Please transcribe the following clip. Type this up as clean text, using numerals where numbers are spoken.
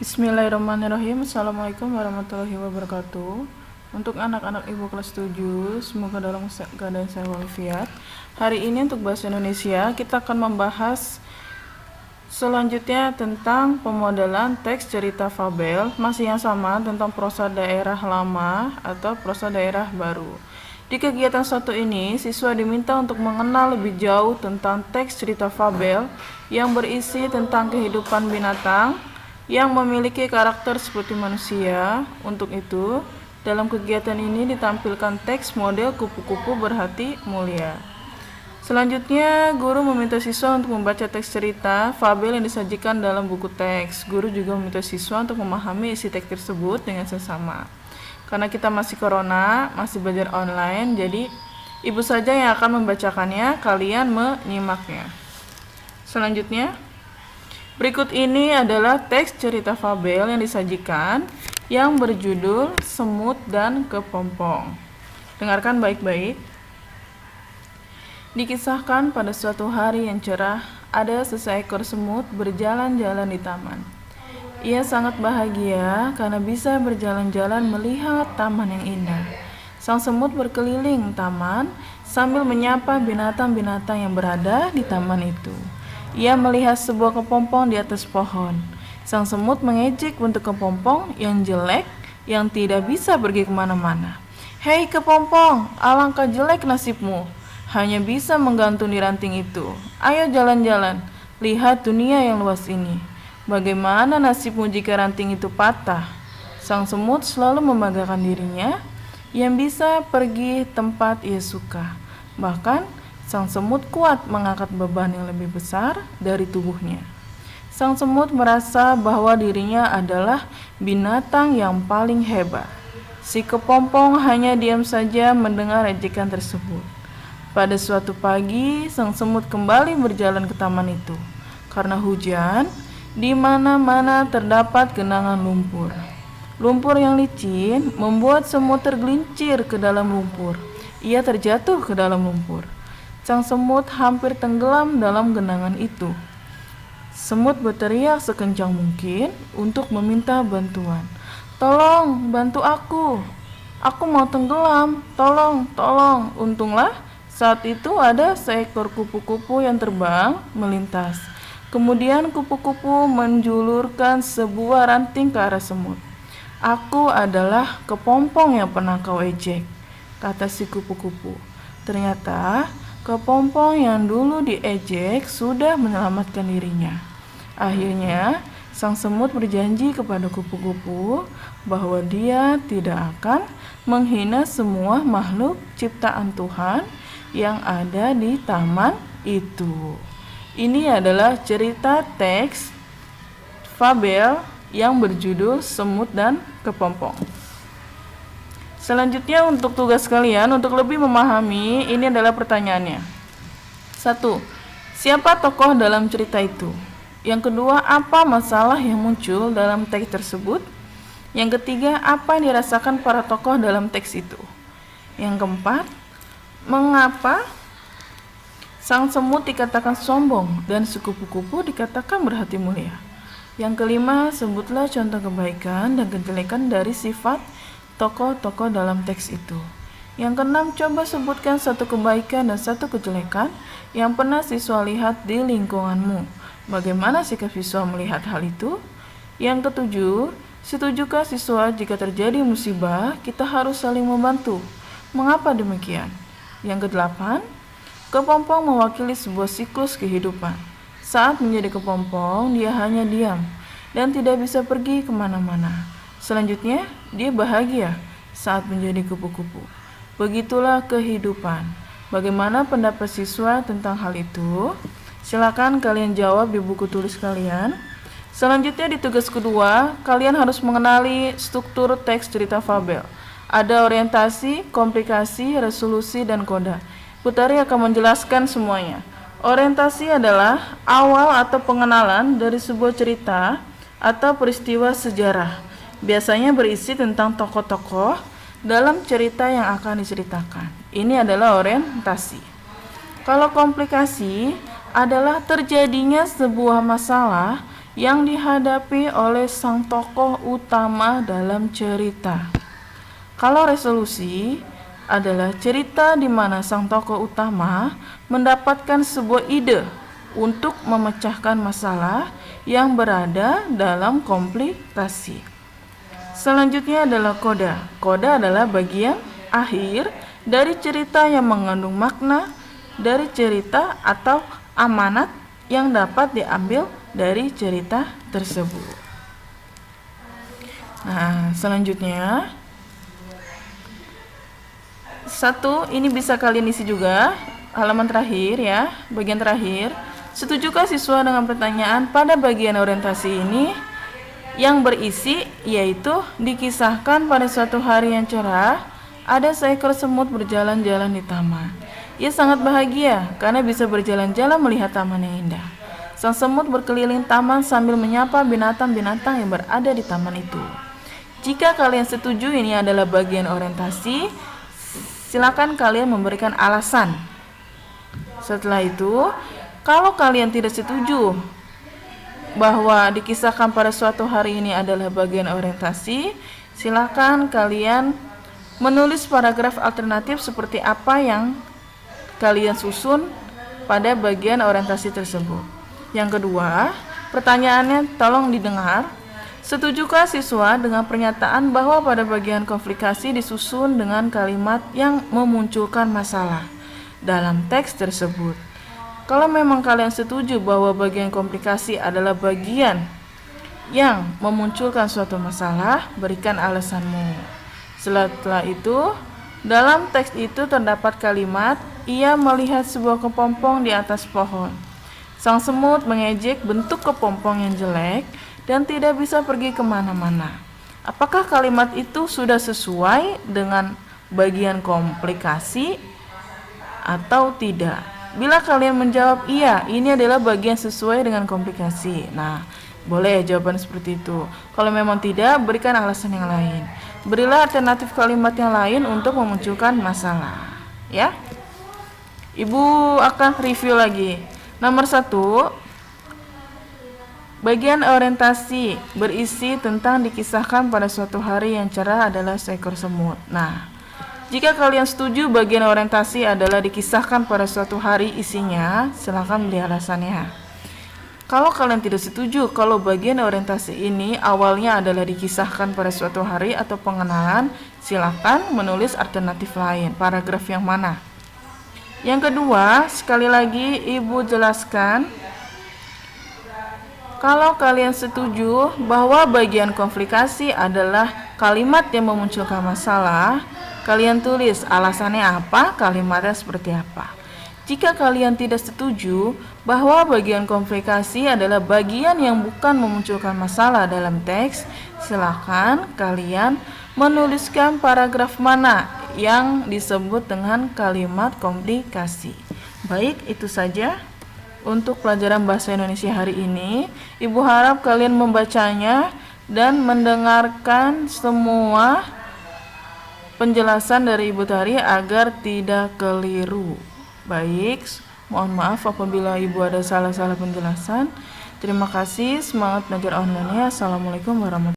Bismillahirrahmanirrahim. Assalamualaikum warahmatullahi wabarakatuh. Untuk anak-anak ibu kelas 7, semoga dalam keadaan sehat walafiat. Hari ini untuk bahasa Indonesia, kita akan membahas selanjutnya tentang pemodelan teks cerita fabel, masih yang sama tentang prosa daerah lama atau prosa daerah baru. Di kegiatan satu ini, siswa diminta untuk mengenal lebih jauh tentang teks cerita fabel yang berisi tentang kehidupan binatang yang memiliki karakter seperti manusia. Untuk itu, dalam kegiatan ini ditampilkan teks model kupu-kupu berhati mulia. Selanjutnya, guru meminta siswa untuk membaca teks cerita fabel yang disajikan dalam buku teks. Guru juga meminta siswa untuk memahami isi teks tersebut dengan seksama. Karena kita masih corona, masih belajar online, jadi ibu saja yang akan membacakannya, kalian menyimaknya. Selanjutnya, berikut ini adalah teks cerita fabel yang disajikan yang berjudul Semut dan Kepompong. Dengarkan baik-baik. Dikisahkan pada suatu hari yang cerah, ada seekor semut berjalan-jalan di taman. Ia sangat bahagia karena bisa berjalan-jalan melihat taman yang indah. Sang semut berkeliling taman sambil menyapa binatang-binatang yang berada di taman itu. Ia melihat sebuah kepompong di atas pohon. Sang semut mengejek bentuk kepompong yang jelek yang tidak bisa pergi kemana-mana. Hei kepompong, alangkah jelek nasibmu. Hanya bisa menggantung di ranting itu. Ayo jalan-jalan, lihat dunia yang luas ini. Bagaimana nasibmu jika ranting itu patah? Sang semut selalu membanggakan dirinya yang bisa pergi tempat ia suka. Bahkan, sang semut kuat mengangkat beban yang lebih besar dari tubuhnya. Sang semut merasa bahwa dirinya adalah binatang yang paling hebat. Si kepompong hanya diam saja mendengar ejekan tersebut. Pada suatu pagi, sang semut kembali berjalan ke taman itu. Karena hujan, di mana-mana terdapat genangan lumpur. Lumpur yang licin membuat semut tergelincir ke dalam lumpur. Ia terjatuh ke dalam lumpur. Sang semut hampir tenggelam dalam genangan itu. Semut berteriak sekencang mungkin untuk meminta bantuan. Tolong, bantu aku. Aku mau tenggelam. Tolong, tolong. Untunglah saat itu ada seekor kupu-kupu yang terbang melintas. Kemudian kupu-kupu menjulurkan sebuah ranting ke arah semut. Aku adalah kepompong yang pernah kau ejek, kata si kupu-kupu. Ternyata kepompong yang dulu diejek sudah menyelamatkan dirinya. Akhirnya, sang semut berjanji kepada kupu-kupu bahwa dia tidak akan menghina semua makhluk ciptaan Tuhan yang ada di taman itu. Ini adalah cerita teks fabel yang berjudul Semut dan Kepompong. Selanjutnya untuk tugas kalian untuk lebih memahami, ini adalah pertanyaannya. 1. Siapa tokoh dalam cerita itu? Yang kedua, apa masalah yang muncul dalam teks tersebut? Yang ketiga, apa yang dirasakan para tokoh dalam teks itu? Yang keempat, mengapa sang semut dikatakan sombong dan si kupu-kupu dikatakan berhati mulia? Yang kelima, sebutlah contoh kebaikan dan kejelekan dari sifat tokoh-tokoh dalam teks itu. Yang keenam, coba sebutkan satu kebaikan dan satu kejelekan yang pernah siswa lihat di lingkunganmu. Bagaimana sikap siswa melihat hal itu? Yang ketujuh, setujukah siswa jika terjadi musibah, kita harus saling membantu? Mengapa demikian? Yang kedelapan, kepompong mewakili sebuah siklus kehidupan. Saat menjadi kepompong, dia hanya diam dan tidak bisa pergi kemana-mana. Selanjutnya, dia bahagia saat menjadi kupu-kupu. Begitulah kehidupan. Bagaimana pendapat siswa tentang hal itu? Silakan kalian jawab di buku tulis kalian. Selanjutnya di tugas kedua, kalian harus mengenali struktur teks cerita fabel. Ada orientasi, komplikasi, resolusi, dan koda. Putari akan menjelaskan semuanya. Orientasi adalah awal atau pengenalan dari sebuah cerita atau peristiwa sejarah. Biasanya berisi tentang tokoh-tokoh dalam cerita yang akan diceritakan. Ini adalah orientasi. Kalau komplikasi adalah terjadinya sebuah masalah yang dihadapi oleh sang tokoh utama dalam cerita. Kalau resolusi adalah cerita di mana sang tokoh utama mendapatkan sebuah ide untuk memecahkan masalah yang berada dalam komplikasi. Selanjutnya adalah koda. Koda adalah bagian akhir dari cerita yang mengandung makna dari cerita atau amanat yang dapat diambil dari cerita tersebut. Nah, selanjutnya ini bisa kalian isi juga, halaman terakhir ya, bagian terakhir. Setujukah siswa dengan pertanyaan pada bagian orientasi ini yang berisi yaitu dikisahkan pada suatu hari yang cerah, ada seekor semut berjalan-jalan di taman. Ia sangat bahagia karena bisa berjalan-jalan melihat taman yang indah. Sang semut berkeliling taman sambil menyapa binatang-binatang yang berada di taman itu. Jika kalian setuju ini adalah bagian orientasi, silakan kalian memberikan alasan. Setelah itu, kalau kalian tidak setuju bahwa dikisahkan pada suatu hari ini adalah bagian orientasi, silakan kalian menulis paragraf alternatif seperti apa yang kalian susun pada bagian orientasi tersebut. Yang kedua, pertanyaannya tolong didengar. Setujukah siswa dengan pernyataan bahwa pada bagian komplikasi disusun dengan kalimat yang memunculkan masalah dalam teks tersebut? Kalau memang kalian setuju bahwa bagian komplikasi adalah bagian yang memunculkan suatu masalah, berikan alasanmu. Setelah itu, dalam teks itu terdapat kalimat, ia melihat sebuah kepompong di atas pohon. Sang semut mengejek bentuk kepompong yang jelek dan tidak bisa pergi kemana-mana. Apakah kalimat itu sudah sesuai dengan bagian komplikasi atau tidak? Bila kalian menjawab iya, ini adalah bagian sesuai dengan komplikasi. Nah, boleh jawaban seperti itu. Kalau memang tidak, berikan alasan yang lain. Berilah alternatif kalimat yang lain untuk memunculkan masalah. Ya, Ibu akan review lagi. Nomor 1, bagian orientasi berisi tentang dikisahkan pada suatu hari yang cerah adalah seekor semut. Nah, jika kalian setuju bagian orientasi adalah dikisahkan pada suatu hari isinya, silakan beri alasannya. Kalau kalian tidak setuju kalau bagian orientasi ini awalnya adalah dikisahkan pada suatu hari atau pengenalan, silakan menulis alternatif lain. Paragraf yang mana? Yang kedua, sekali lagi Ibu jelaskan. Kalau kalian setuju bahwa bagian komplikasi adalah kalimat yang memunculkan masalah, kalian tulis alasannya apa, kalimatnya seperti apa. Jika kalian tidak setuju bahwa bagian komplikasi adalah bagian yang bukan memunculkan masalah dalam teks, silakan kalian menuliskan paragraf mana yang disebut dengan kalimat komplikasi. Baik, itu saja untuk pelajaran bahasa Indonesia hari ini. Ibu harap kalian membacanya dan mendengarkan semua penjelasan dari Ibu Tari agar tidak keliru. Baik, mohon maaf apabila Ibu ada salah-salah penjelasan. Terima kasih, semangat belajar online-nya. Assalamualaikum warahmatullahi wabarakatuh.